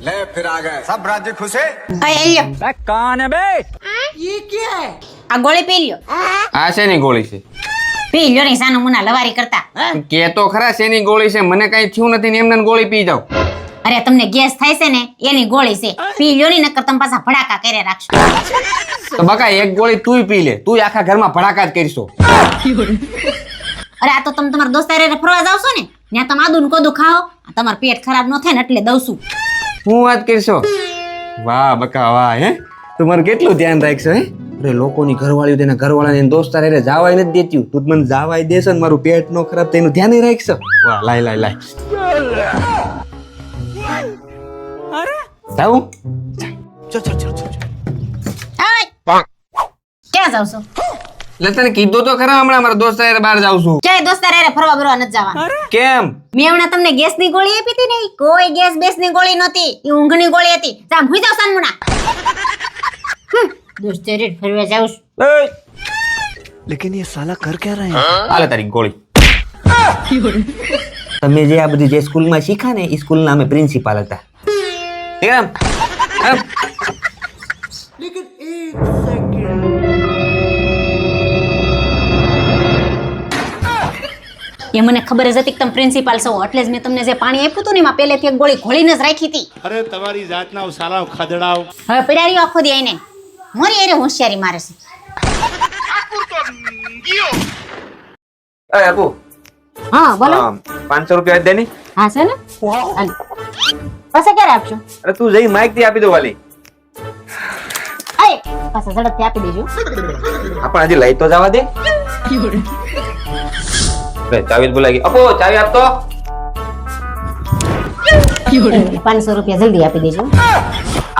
ले फिर आ गए सब राज्य खुश है अरे લ્યો कौन है बे? ये क्या है આ ગોળી પી લ્યો આ શેની ગોળી છે? પી લ્યો ને સાનું મુના લવારી કરતા કે તો ખરા શેની ગોળી છે? મને કઈ થયું નથી ને એમને ગોળી પી જાવ. અરે તમને ગેસ થાય છે ને એની ગોળી છે પી લ્યો ને નકર તમે પાછા ભડાકા કરે રાખશો તો બકા એક ગોળી તુંય પી લે, તું આખા ઘરમાં ભડાકા જ કરશો. અરે આ તો તમે તમારા દોસ્તારે ફરવા જાવ છો ને ત્યાં તમે આદુન કોદું ખાઓ તમારું પેટ ખરાબ ન થાય ને એટલે દઉં છું હું વાત કરશો? વાહ બકા વાહ. હે તમારું કેટલું ધ્યાન રાખશો? હે અરે લોકોની ઘરવાળીઓ તેના ઘરવાળાને દોસ્તાર એટલે જાવાય નથી દેતી, તું મને જાવાય દેશે ને મારું પેટ નો ખરાબ તેનું ધ્યાન રાખશો. વાહ લાય લાય લાય. अरे જાઉં? ક્યાં જાવ છો એટલે તને કીધું તો ખરા હમણાં મારા દોસ્તાર બહાર જાઉં છું. ક્યાંય દોસ્તારે ફરવા બરવા નથી જવાનું કેમ? મેં હમણાં તમને ગેસની ગોળી આપી હતી ને ઈ કોઈ ગેસ બેસની ગોળી નહોતી ઈ ઊંઘની ગોળી હતી જા ભૂઈ જાવ સાનમુના દોસ્તારે ફરવા જાવ છું એય, लेकिन ये साला कर क्या रहे हैं આલે તારી ગોળી. તમે જે આ બધી જે સ્કૂલમાં શીખા ને એ સ્કૂલના અમે પ્રિન્સિપાલ હતા. એમ એમ એ મને ખબર જ હતી કે તમે પ્રિન્સિપાલ છો એટલે જ મેં તમને જે પાણી આપ્યું હતું ને એમાં પહેલેથી એક ગોળી ઘોળીને જ રાખી હતી અરે તમારી જાતના સાલા ખદડાવ હવે પીડારી આખો દી આઈને મોરી એરે હોશિયારી મારે છે અરે આપુ હા બોલો 500 રૂપિયા દે ની. હા છે ને હાલ. પાછા ક્યારે આપશો અરે તું જઈ માઇક થી આપી દો વાલી. અય પાછા ઝડપથી આપી દેજો આપણે હજી લઈ તો જવા દે. ચાવી જ બોલાઈ ગઈ. અપો ચાવી આપતો. 500 રૂપિયા જલ્દી આપી દેજો હા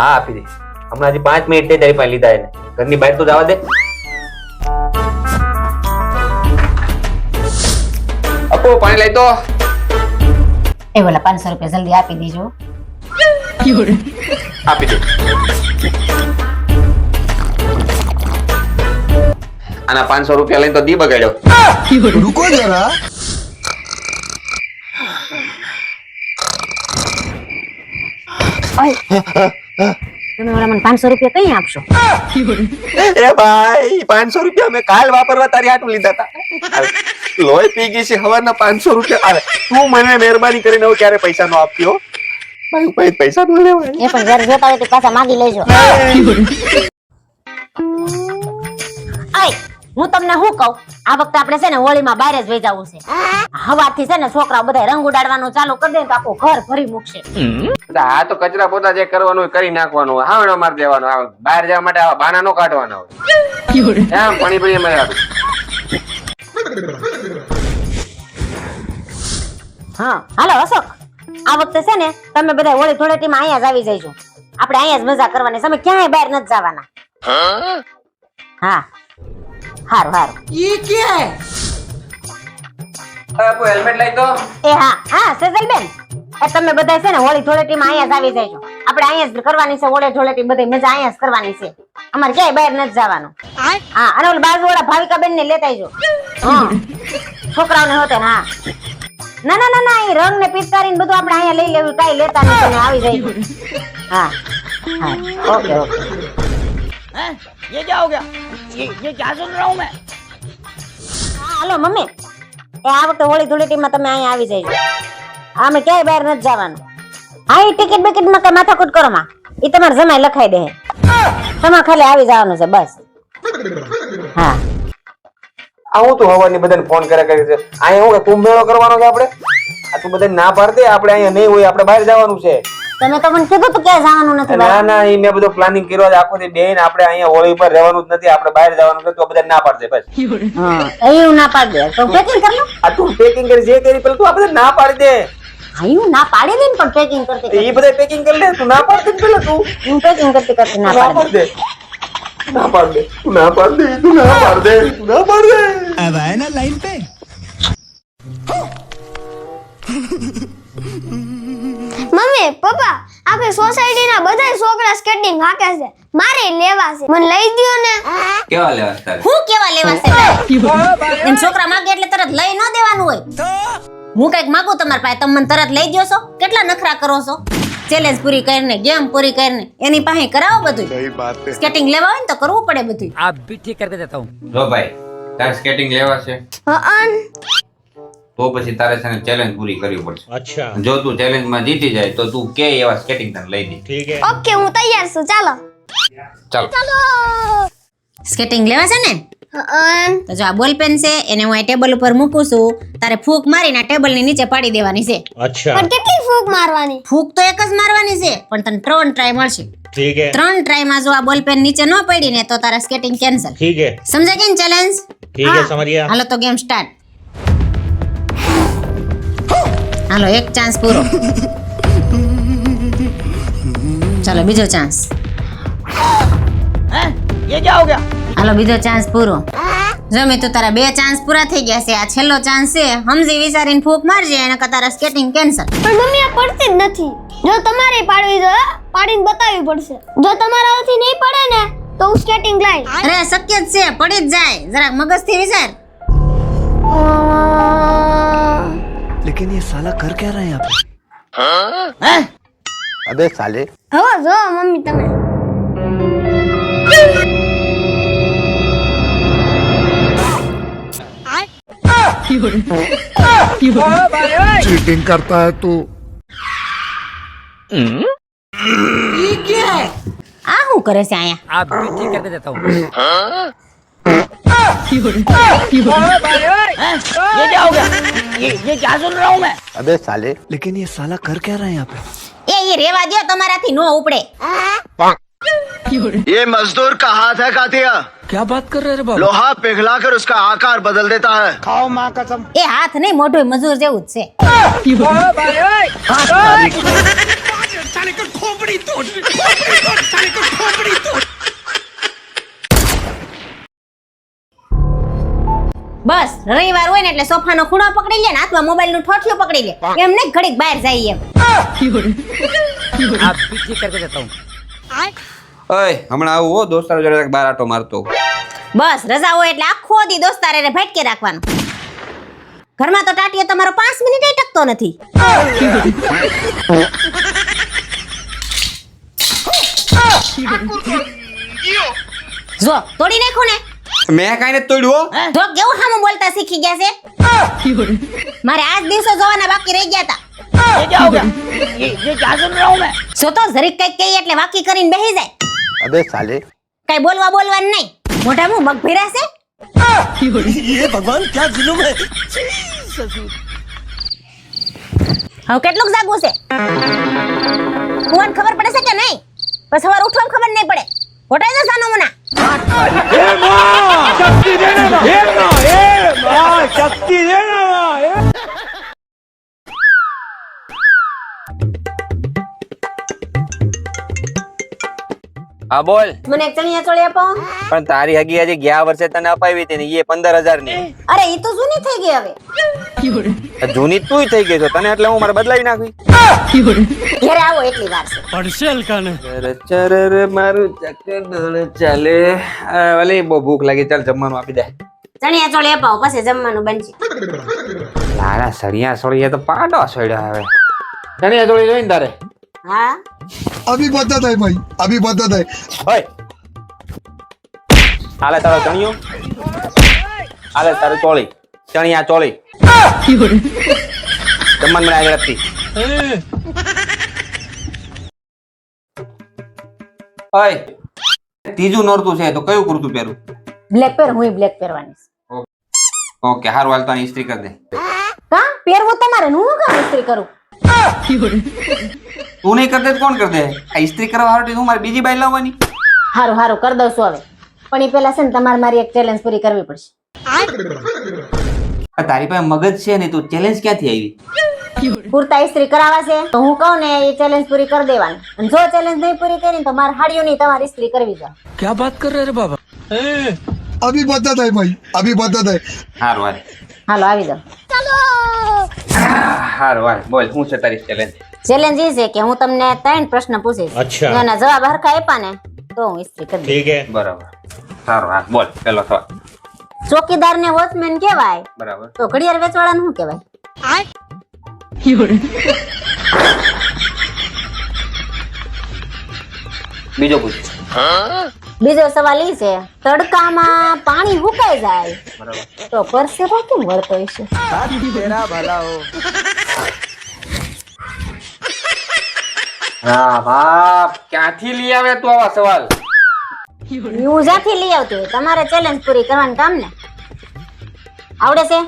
આપી દે. હમણાં હજી 5 મિનિટ તારી પાસે લીધા એને. ઘરની બહાર તો જવા દે. અપો પાણી લઈ તો. એ બોલા 500 રૂપિયા જલ્દી આપી દેજો આપી દે. આના 500 રૂપિયા લઈને તો દી બગાડ્યો. रुको जरा તમે ઓલા મને 500 રૂપિયા કઈ આપશો એ ભાઈ 500 રૂપિયા મેં કાલ વાપરવા તારી હાટું લીધા હતા. લોહી પી ગઈ છે હવારના 500 રૂપિયા. અરે તું મને મહેરબાની કરીને હવે ક્યારે પૈસા નો આપ્યો. મારી પાસે પૈસા નો લેવાય. એ પણ જયારે જોતા હોય તો પાછા માંગી લેજો આય હું તમને શું કહું આ વખતે આપણે છે ને હોળીમાં બહાર જ વહી જવું છે હવાથી છે ને છોકરાઓ બધા રંગ ઉડાડવાનું ચાલુ કરી દે તો આખું ઘર ભરી મૂકશે આ તો કચરા પોતા જે કરવાનું હોય કરી નાખવાનું હોય. હાવડો માર દેવાનો. બહાર જવા માટે આવા બાના નો કાઢવાના હોય. એમ પાણી પીએ મજા આવે. હા હાલો અશોક આ વખતે છે ને તમે બધા હોળી ધૂળેટીમાં અહીંયા જ આવી જઈજો આપણે અહીંયા જ મજા કરવાની તમે ક્યાંય બહાર નથી જવાના હા હારું હારું આપો હેલ્મેટ લઈ તો. એ હા હા સેજલબેન એ તમે બધા છે ને હોળી ધૂળેટીમાં અહીંયા જ આવી જઈજો આપણે અહીંયા જ કરવાની છે હોળી ધૂળેટી બધી મજા અહીંયા જ કરવાની છે અમારે ક્યાંય બહાર નથી જવાનું હા અને ઓલા બાજુવાળા ભાવિકાબેન ને લેતા આવજો હા છોકરાઓને હોતે ને હા ના ના ના ના એ રંગ ને પિચકારી ને બધું આપણે અહીંયા લઈ લેવું કાઈ લેતા નહીં તમે આવી જઈજો હા હા ઓકે ઓકે ये क्या हो गया? ये क्या सुन रहा हूँ मैं? હા હાલો મમ્મી એ આ વખતે હોળી ધૂળેટીમાં તમે અહીંયા આવી જઈજો અમે ક્યાંય બહાર નથી જવાનું હા એ ટિકિટ બિકિટમાં કઈ માથાકૂટ કરો માં એ તમારે જમાઈ લખાઈ દે તમારે ખાલી આવી જવાનું છે બસ હા આવું તું હવાની બધાને ફોન કરે છે. અહીંયા હું કુંભ મેળો કરવાનો છે આપણે. આ તું બધાને ના પાડ દે. આપણે અહીંયા નહીં હોય આપણે બહાર જવાનું છે. તમે તો મને કીધું તું ક્યાં જવાનું નથી ના ના એ મેં બધું પ્લાનિંગ કર્યો છે આખો દી બેન. આપણે અહીંયા હોળી પર રહેવાનું જ નથી. આપણે બહાર જવાનું છે તો બધા ના પાડ દે બસ. હા એવું ના પાડી દે તો પેકિંગ કરી લો આ તું પેકિંગ કરી જે કરી પેલું તું આ બધા ના પાડી દે. હા એવું ના પાડી દે ને પણ પેકિંગ કરતી એ બધા પેકિંગ કરી લે. તું ના પાડ દે પેલા તું. હું પેકિંગ કરતી કરતી ના ના પાડી પાડ દે. ના પાડ દે. તું ના પાડ દે. તું ના પાડ દે. તું ના પાડ દે. अब आए ना लाइन पे મમ્મી પપ્પા આપણી સોસાયટીના બધા છોકરા સ્કેટિંગ હાકે છે મારે લેવા છે મને લઈ દ્યો ને કેવા લેવા તારે? હું કેવા લેવા છે એમ છોકરા માંગે એટલે તરત લઈ ન દેવાનું હોય હું કઈક માંગુ તમારા પાસે તમે મને તરત લઈ દ્યો છો કેટલા નખરા કરો છો ચેલેન્જ પૂરી કરીને ગેમ પૂરી કરીને એની પાસે કરાવો બધું. સ્કેટિંગ લેવા હોય ને તો કરવું પડે બધું. आप भी ठीक करके देता हूँ. જો ભાઈ તારે સ્કેટિંગ લેવા છે હઅન તો પછી તારે છે ને ચેલેન્જ પૂરી કરવી પડશે. अच्छा જો તું ચેલેન્જ માં જીતી જાય તો તું કે એવા સ્કેટિંગ તને લઈ દે. ठीक है ઓકે હું તૈયાર છું ચાલો ચાલો ચાલો સ્કેટિંગ લેવા છે ને હઅન તો જો આ બોલ પેન છે એને હું આ ટેબલ ઉપર મૂકું છું. તારે ફૂંક મારીને આ ટેબલ ની નીચે પાડી દેવાની છે. अच्छा પણ કેટલી ફૂંક મારવાની ફૂંક તો એક જ મારવાની છે પણ તને 3 ટ્રાય મળશે. ठीक है 3 ટ્રાય માં જો આ બોલ પેન નીચે ન પડી ને તો તારા સ્કેટિંગ કેન્સલ. ठीक है સમજાય કે ચેલેન્જ? ठीक है समझ गया હાલો તો ગેમ સ્ટાર્ટ. હાલો એક ચાન્સ પૂરો. ચાલો બીજો ચાન્સ. हैं? ये क्या हो गया? હાલો બીજો ચાન્સ પૂરો. જો મેં તો તારા 2 ચાન્સ પૂરા થઈ ગયા છે. આ છેલ્લો ચાન્સ છે. સમજી વિચારીને ફૂંક મારજે અને તારા સ્કેટિંગ કેન્સલ. પણ મમ્મી આ પડતી જ નથી જો તમારે પાડવી જોઈએ પાડીને બતાવવી પડશે જો તમારાથી નહીં પડે ને તો હું સ્કેટિંગ લઈ અરે શક્ય જ છે, પડી જ જાય. જરા મગજથી વિચાર. लेकिन ये साला कर क्या रहा है यहाँ पे हैं? अबे साले હવે જો મમ્મી તમે चीटिंग करता है तू આ શું કરે છે અહીંયા? आप भी ठीक करके देता हूँ. हैं? ये क्या हो गया? ये क्या सुन रहा हूँ मैं? अबे साले लेकिन ये साला कर क्या रहा है यहाँ पे એ રેવા દ્યો, તમારાથી નો ઉપડે. ये मजदूर का हाथ है कातिया क्या बात कर रहे रे बाबा? लोहा पिघलाकर उसका आकार बदल देता है खाओ माँ कसम એ હાથ નહીં મોઢું મજૂર જેવું જ છે. બસ રવિવાર હોય ને એટલે સોફાનો ખૂણો પકડી લે ને હાથમાં મોબાઈલ નું ઠોઠિયું પકડી લે. એમ નહીં ઘડીક બહાર જાય એમ. आप भी ठीक करके देता हूँ. ઓય હમણાં આવું હો દોસ્તારો જોડે બાર આટો મારતો. બસ રજા હોય એટલે આખો દી દોસ્તાર એને ભટકે રાખવાનું. ઘરમાં તો ટાટીઓ તમારો 5 મિનિટ ટકતો નથી. જો તોડી નાખો ને. મેં કાંઈ નથી તોડ્યું હો. જો કેવું સામું બોલતા શીખી ગયા છે. મારે આજ દિવસો જોવાના બાકી રહી ગયા હતા. ये क्या हो गया? ये क्या सुन रहा हूँ मैं? જો તો જરીક કઈક કહીએ એટલે વાકી કરીને બેહી જાય. अबे साले કઈ બોલવાનું નહીં. મોઢામાં મગ ભર્યા છે. ये भगवान क्या जुलुम है હવે કેટલું જાગવું છે? કુવાન ખબર પડે છે કે નહીં? બસ સવાર ઉઠવામાં ખબર નહીં પડે. હોટાઈ જા સાનો મના. હા બોલ. મને એક ચણિયા ચોળી આપો. પણ તારી હગી હજી ગયા વર્ષે તને અપાવી હતી ને એ 15,000 ની. અરે ઈ તો જૂની થઈ ગઈ હવે. જૂની તું થઈ ગઈ છો તને એટલે હું મારે બદલાવી નાખવી. ઘરે આવો એટલી વાર છે. पड़शेल ચરર મારું ચકડોળ ચાલે. વાલી બહુ ભૂખ લાગી, ચાલ જમવાનું આપી દે. ચણિયા ચોળી અપાવો પછી જમવાનું બનશે. લારા સળિયા સળિયા તો પાડો સળ્યા હવે. ચણિયા ચોળી જોઈને તારે. હા अभी बदत है भाई अभी बदत है ઓય હાલે તારો ચણિયો, હાલે તારો ચોળી, ચણિયા ચોળી. જમવાનું મને આગળ આપતી. ઓય ત્રીજું નોરતું છે તો કયું કુર્તું પહેરું? બ્લેક પહેર. હું બ્લેક પહેરવાની છું. ઓકે હારું હાલ તો આની ઇસ્ત્રી કરી દે. કા પહેરવું તમારે ને હું કામ ઇસ્ત્રી કરું? તું નહીં કરતે તો કોણ કર દે? આ ઇસ્ત્રી કરવા હારું તું મારે બીજી બાઈ લાવવાની. હારું હારું કરી દઉં છું હવે. પણ એ પેલા છે ને તમારે મારી એક ચેલેન્જ પૂરી કરવી પડશે. આ તારી પાસે મગજ છે ને તું ચેલેન્જ ક્યાંથી આવી? પૂરતા ઇસ્ત્રી કરાવવા છે તો હું કહું ને એ ચેલેન્જ પૂરી કરી દેવાની. અને જો ચેલેન્જ નહીં પૂરી કરી તો મારે હાડીઓની તમારી ઇસ્ત્રી કરવી છે. क्या बात कर रहे रे बाबा? अभी बदत है भाई अभी बदत है હારું હાલ. હાલો આવી જાઓ. હારું હાલ બોલ શું છે તારી ચેલેન્જ? ચેલેન્જ એ છે કે હું તમને 3 પ્રશ્ન પૂછીશ. અચ્છા. જો એના જવાબ હરખા આપ્યા ને તો હું ઇસ્ત્રી કરી દઈશ. ठीक है બરાબર. સારું હા બોલ પેલો સવાલ. ચોકીદાર ને વોચમેન કહેવાય બરાબર. તો ઘડિયાળ વેચવાળાને શું કહેવાય? બીજો પૂછ. બીજો સવાલ ઈ છે તડકામાં પાણી સુકાઈ જાય તો પરસેવો કેમ વળતો હશે? હા બાપ, ક્યાંથી લઈ આવે તું આવા સવાલ? હું જ્યાંથી લઈ આવતી હોય તમારે ચેલેન્જ પૂરી કરવાનું કામ ને. આવડે છે?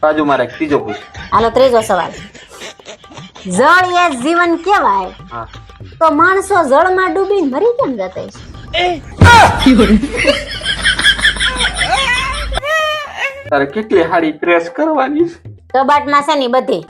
બાજુ મારે ત્રીજો પૂછ. હાલો ત્રીજો સવાલ. જળ એ જીવન કહેવાય હા. તો માણસો જળમાં ડૂબીને મરી કેમ જતા હશે? તારે કેટલી હાડી પ્રેસ કરવાની? કબાટમાં છે ને બધી.